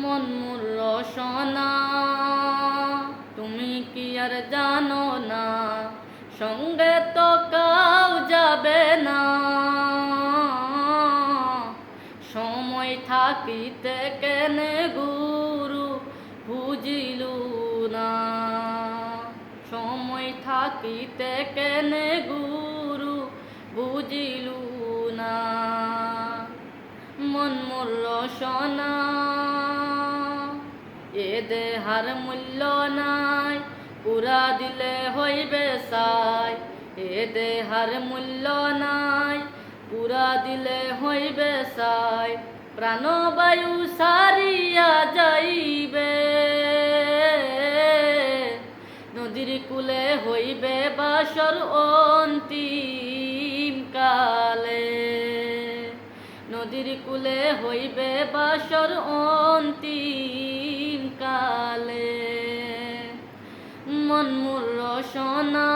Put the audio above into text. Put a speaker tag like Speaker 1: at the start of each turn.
Speaker 1: মন মোর রসনা, তুমি কি আর জানো না, সঙ্গে তো কাউ যাবে না। সময় থাকিতে কেনে গুরু বুঝিলু না, সময় থাকিতে কেনে গুরু বুঝিলু না। মন মোর রসনা, এ দেহার মূল্য নাই, পুরা দিলে হইবে সাই। এ দেহার মূল্য নাই, পুরা দিলে হইবে সাই। প্রাণবায়ু সারিয়া যাইবে, নদীর কূলে হইবে বাসর অন্তিম কালে। নদীর কূলে হইবে বাসর অন্তিম কালে। মন মোর রসনা।